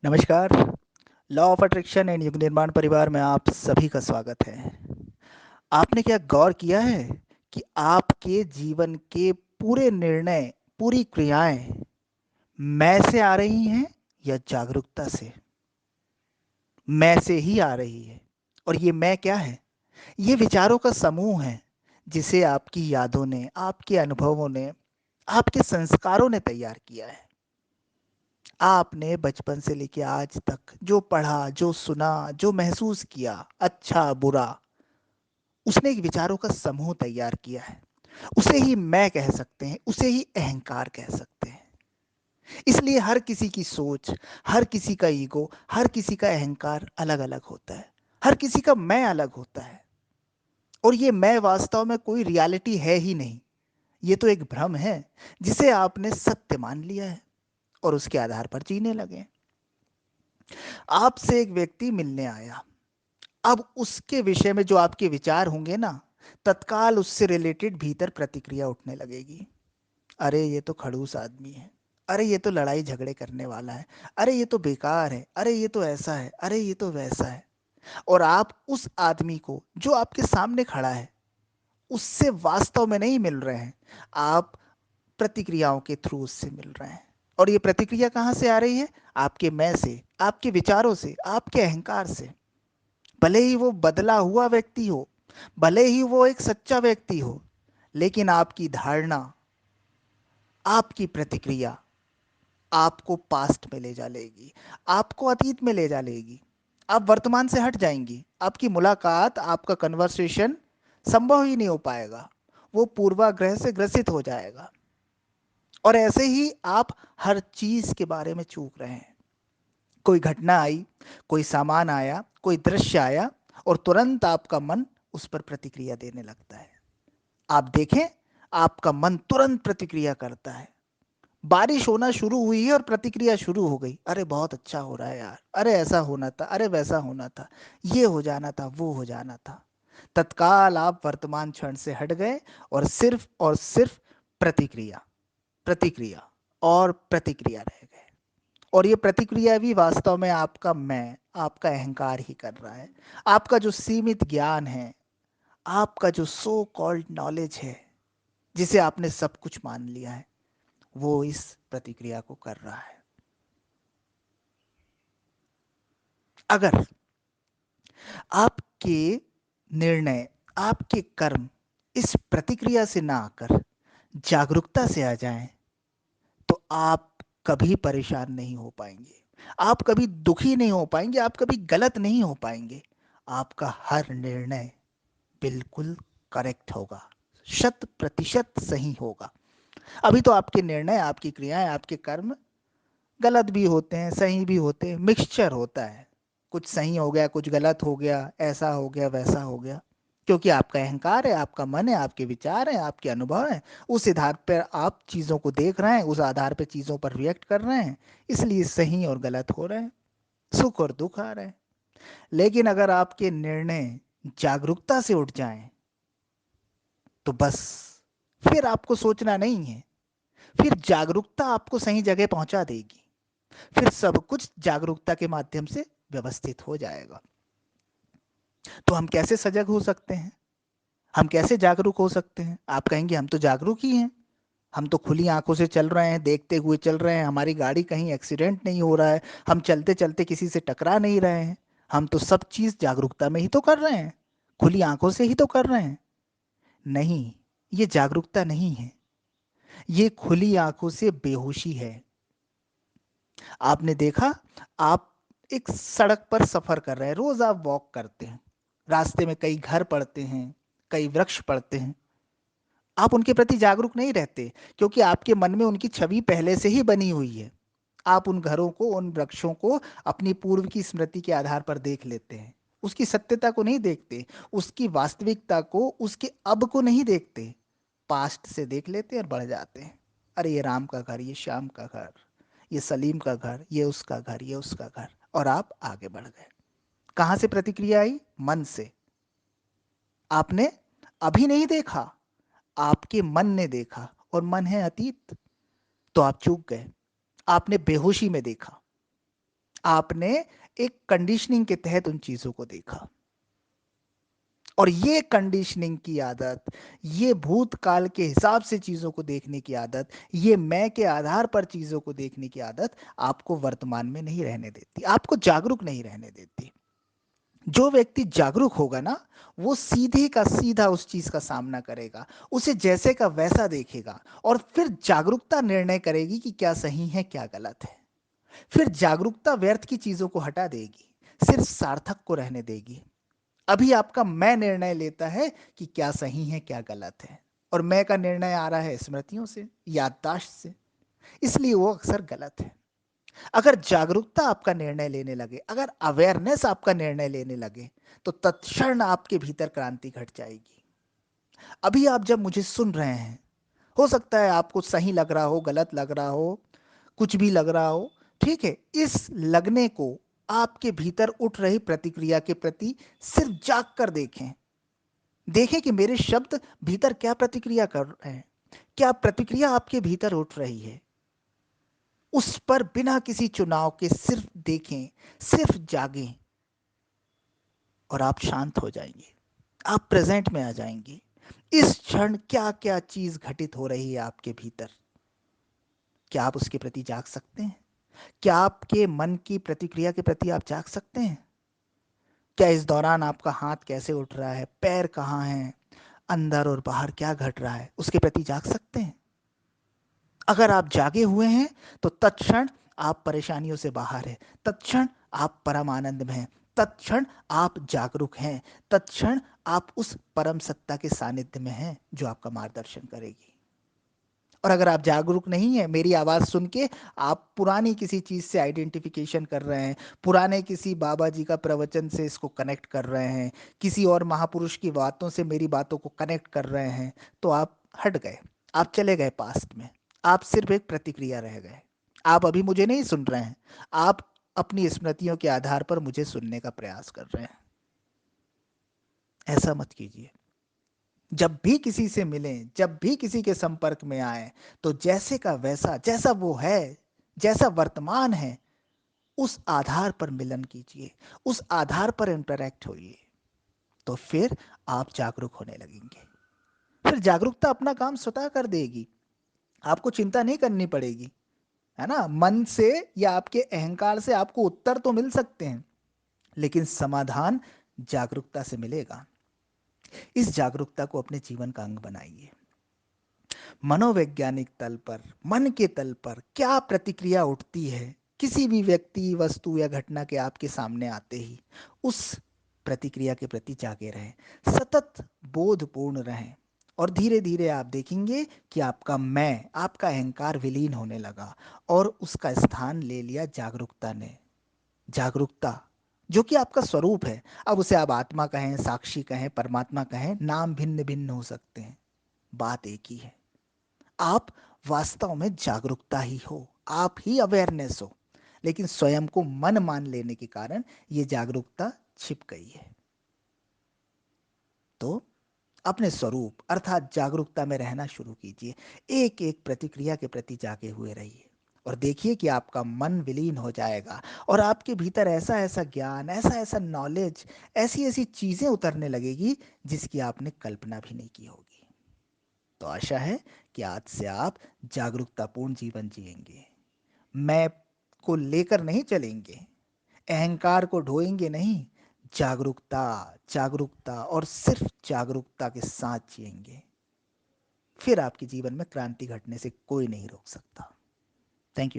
नमस्कार। Law of attraction and युग निर्माण परिवार में आप सभी का स्वागत है। आपने क्या गौर किया है कि आपके जीवन के पूरे निर्णय, पूरी क्रियाएं मैं से आ रही हैं या जागरूकता से? मैं से ही आ रही है। और ये मैं क्या है? ये विचारों का समूह है जिसे आपकी यादों ने, आपके अनुभवों ने, आपके संस्कारों ने तैयार किया है। आपने बचपन से लेके आज तक जो पढ़ा, जो सुना, जो महसूस किया, अच्छा बुरा, उसने एक विचारों का समूह तैयार किया है। उसे ही मैं कह सकते हैं, उसे ही अहंकार कह सकते हैं। इसलिए हर किसी की सोच, हर किसी का ईगो, हर किसी का अहंकार अलग अलग होता है। हर किसी का मैं अलग होता है। और ये मैं वास्तव में कोई रियलिटी है ही नहीं। ये तो एक भ्रम है जिसे आपने सत्य मान लिया है और उसके आधार पर जीने लगे। आपसे एक व्यक्ति मिलने आया। अब उसके विषय में जो आपके विचार होंगे ना, तत्काल उससे रिलेटेड भीतर प्रतिक्रिया उठने लगेगी। अरे ये तो खड़ूस आदमी है, अरे ये तो लड़ाई झगड़े करने वाला है, अरे ये तो बेकार है, अरे ये तो ऐसा है, अरे ये तो वैसा है। और आप उस आदमी को जो आपके सामने खड़ा है उससे वास्तव में नहीं मिल रहे हैं। आप प्रतिक्रियाओं के थ्रू उससे मिल रहे हैं। और ये प्रतिक्रिया कहाँ से आ रही है? आपके मैं से, आपके विचारों से, आपके अहंकार से। भले ही वो बदला हुआ व्यक्ति हो, भले ही वो एक सच्चा व्यक्ति हो, लेकिन आपकी धारणा, आपकी प्रतिक्रिया आपको पास्ट में ले जा लेगी, आपको अतीत में ले जा लेगी। आप वर्तमान से हट जाएंगी, आपकी मुलाकात, आपका कन्वर्सेशन संभव ही नहीं हो पाएगा। वो पूर्वाग्रह से ग्रसित हो जाएगा। और ऐसे ही आप हर चीज के बारे में चूक रहे हैं। कोई घटना आई, कोई सामान आया, कोई दृश्य आया, और तुरंत आपका मन उस पर प्रतिक्रिया देने लगता है। आप देखें, आपका मन तुरंत प्रतिक्रिया करता है। बारिश होना शुरू हुई है और प्रतिक्रिया शुरू हो गई। अरे बहुत अच्छा हो रहा है यार, अरे ऐसा होना था, अरे वैसा होना था, ये हो जाना था, वो हो जाना था। तत्काल आप वर्तमान क्षण से हट गए और सिर्फ प्रतिक्रिया, प्रतिक्रिया और प्रतिक्रिया रह गए। और ये प्रतिक्रिया भी वास्तव में आपका मैं, आपका अहंकार ही कर रहा है। आपका जो सीमित ज्ञान है, आपका जो सो कॉल्ड नॉलेज है, जिसे आपने सब कुछ मान लिया है, वो इस प्रतिक्रिया को कर रहा है। अगर आपके निर्णय, आपके कर्म इस प्रतिक्रिया से ना आकर जागरूकता से आ जाएं, तो आप कभी परेशान नहीं हो पाएंगे, आप कभी दुखी नहीं हो पाएंगे, आप कभी गलत नहीं हो पाएंगे। आपका हर निर्णय बिल्कुल करेक्ट होगा, 100% सही होगा। अभी तो आपके निर्णय, आपकी क्रियाएं, आपके कर्म गलत भी होते हैं, सही भी होते हैं, मिक्सचर होता है। कुछ सही हो गया, कुछ गलत हो गया, ऐसा हो गया, वैसा हो गया। क्योंकि आपका अहंकार है, आपका मन है, आपके विचार हैं, आपके अनुभव हैं। उस आधार पर आप चीज़ों को देख रहे हैं, उस आधार पर चीज़ों पर रिएक्ट कर रहे हैं। इसलिए सही और गलत हो रहे हैं, सुख और दुख आ रहे हैं। लेकिन अगर आपके निर्णय जागरूकता से उठ जाएं, तो बस फिर आपको सोचना नहीं है। फिर जागरूकता आपको सही जगह पहुंचा देगी। फिर सब कुछ जागरूकता के माध्यम से व्यवस्थित हो जाएगा। तो हम कैसे सजग हो सकते हैं? हम कैसे जागरूक हो सकते हैं? आप कहेंगे हम तो जागरूक ही हैं, हम तो खुली आंखों से चल रहे हैं, देखते हुए चल रहे हैं, हमारी गाड़ी कहीं एक्सीडेंट नहीं हो रहा है, हम चलते चलते किसी से टकरा नहीं रहे हैं, हम तो सब चीज जागरूकता में ही तो कर रहे हैं, खुली आंखों से ही तो कर रहे हैं। नहीं, ये जागरूकता नहीं है, ये खुली आंखों से बेहोशी है। आपने देखा, आप एक सड़क पर सफर कर रहे हैं, रोज आप वॉक करते हैं, रास्ते में कई घर पड़ते हैं, कई वृक्ष पड़ते हैं। आप उनके प्रति जागरूक नहीं रहते, क्योंकि आपके मन में उनकी छवि पहले से ही बनी हुई है। आप उन घरों को, उन वृक्षों को अपनी पूर्व की स्मृति के आधार पर देख लेते हैं। उसकी सत्यता को नहीं देखते, उसकी वास्तविकता को, उसके अब को नहीं देखते। पास्ट से देख लेते हैं और बढ़ जाते हैं। अरे ये राम का घर, ये श्याम का घर, ये सलीम का घर, ये उसका घर, ये उसका घर, और आप आगे बढ़ गए। कहां से प्रतिक्रिया आई? मन से। आपने अभी नहीं देखा, आपके मन ने देखा, और मन है अतीत। तो आप चूक गए, आपने बेहोशी में देखा। आपने एक कंडीशनिंग के तहत उन चीजों को देखा, और ये कंडीशनिंग की आदत, ये भूतकाल के हिसाब से चीजों को देखने की आदत, ये मैं के आधार पर चीजों को देखने की आदत आपको वर्तमान में नहीं रहने देती, आपको जागरूक नहीं रहने देती। जो व्यक्ति जागरूक होगा ना, वो सीधे का सीधा उस चीज का सामना करेगा, उसे जैसे का वैसा देखेगा, और फिर जागरूकता निर्णय करेगी कि क्या सही है क्या गलत है। फिर जागरूकता व्यर्थ की चीजों को हटा देगी, सिर्फ सार्थक को रहने देगी। अभी आपका मैं निर्णय लेता है कि क्या सही है क्या गलत है, और मैं का निर्णय आ रहा है स्मृतियों से, याददाश्त से, इसलिए वो अक्सर गलत है। अगर जागरूकता आपका निर्णय लेने लगे, अगर अवेयरनेस आपका निर्णय लेने लगे, तो तत्क्षण आपके भीतर क्रांति घट जाएगी। अभी आप जब मुझे सुन रहे हैं, हो सकता है आपको सही लग रहा हो, गलत लग रहा हो, कुछ भी लग रहा हो, ठीक है। इस लगने को आपके भीतर उठ रही प्रतिक्रिया के प्रति सिर्फ जाग कर देखें। देखें कि मेरे शब्द भीतर क्या प्रतिक्रिया कर रहे हैं, क्या प्रतिक्रिया आपके भीतर उठ रही है। उस पर बिना किसी चुनाव के सिर्फ देखें, सिर्फ जागें, और आप शांत हो जाएंगे, आप प्रेजेंट में आ जाएंगे। इस क्षण क्या क्या चीज घटित हो रही है आपके भीतर, क्या आप उसके प्रति जाग सकते हैं? क्या आपके मन की प्रतिक्रिया के प्रति आप जाग सकते हैं? क्या इस दौरान आपका हाथ कैसे उठ रहा है, पैर कहाँ हैं, अंदर और बाहर क्या घट रहा है, उसके प्रति जाग सकते हैं? अगर आप जागे हुए हैं, तो तत्क्षण आप परेशानियों से बाहर हैं, तत्क्षण आप परम आनंद में हैं, तत्क्षण आप जागरूक हैं, तत्क्षण आप उस परम सत्ता के सानिध्य में हैं जो आपका मार्गदर्शन करेगी। और अगर आप जागरूक नहीं है, मेरी आवाज सुन के आप पुरानी किसी चीज से आइडेंटिफिकेशन कर रहे हैं, पुराने किसी बाबा जी का प्रवचन से इसको कनेक्ट कर रहे हैं, किसी और महापुरुष की बातों से मेरी बातों को कनेक्ट कर रहे हैं, तो आप हट गए, आप चले गए पास्ट में, आप सिर्फ एक प्रतिक्रिया रह गए। आप अभी मुझे नहीं सुन रहे हैं, आप अपनी स्मृतियों के आधार पर मुझे सुनने का प्रयास कर रहे हैं। ऐसा मत कीजिए। जब भी किसी से मिलें, जब भी किसी के संपर्क में आए, तो जैसे का वैसा, जैसा वो है, जैसा वर्तमान है, उस आधार पर मिलन कीजिए, उस आधार पर इंटरेक्ट होइए। तो फिर आप जागरूक होने लगेंगे, फिर जागरूकता अपना काम स्वतः कर देगी, आपको चिंता नहीं करनी पड़ेगी। है ना, मन से या आपके अहंकार से आपको उत्तर तो मिल सकते हैं, लेकिन समाधान जागरूकता से मिलेगा। इस जागरूकता को अपने जीवन का अंग बनाइए। मनोवैज्ञानिक तल पर, मन के तल पर क्या प्रतिक्रिया उठती है किसी भी व्यक्ति, वस्तु या घटना के आपके सामने आते ही, उस प्रतिक्रिया के प्रति जागे रहें, सतत बोधपूर्ण रहें, और धीरे धीरे आप देखेंगे कि आपका मैं, आपका अहंकार विलीन होने लगा, और उसका स्थान ले लिया जागरूकता ने। जागरूकता जो कि आपका स्वरूप है, अब उसे आप आत्मा कहें, साक्षी कहें, परमात्मा कहें, नाम भिन्न भिन्न हो सकते हैं, बात एक ही है। आप वास्तव में जागरूकता ही हो, आप ही अवेयरनेस हो, लेकिन स्वयं को मन मान लेने के कारण ये जागरूकता छिप गई है। तो अपने स्वरूप अर्थात जागरूकता में रहना शुरू कीजिए, एक एक प्रतिक्रिया के प्रति जागे हुए रहिए, और देखिए कि आपका मन विलीन हो जाएगा, और आपके भीतर ऐसा ऐसा ज्ञान, ऐसा ऐसा नॉलेज, ऐसी ऐसी चीजें उतरने लगेगी जिसकी आपने कल्पना भी नहीं की होगी। तो आशा है कि आज से आप जागरूकतापूर्ण जीवन जिएंगे, मैं को लेकर नहीं चलेंगे, अहंकार को ढोएंगे नहीं, जागरूकता, जागरूकता और सिर्फ जागरूकता के साथ जिएंगे। फिर आपके जीवन में क्रांति घटने से कोई नहीं रोक सकता। Thank you.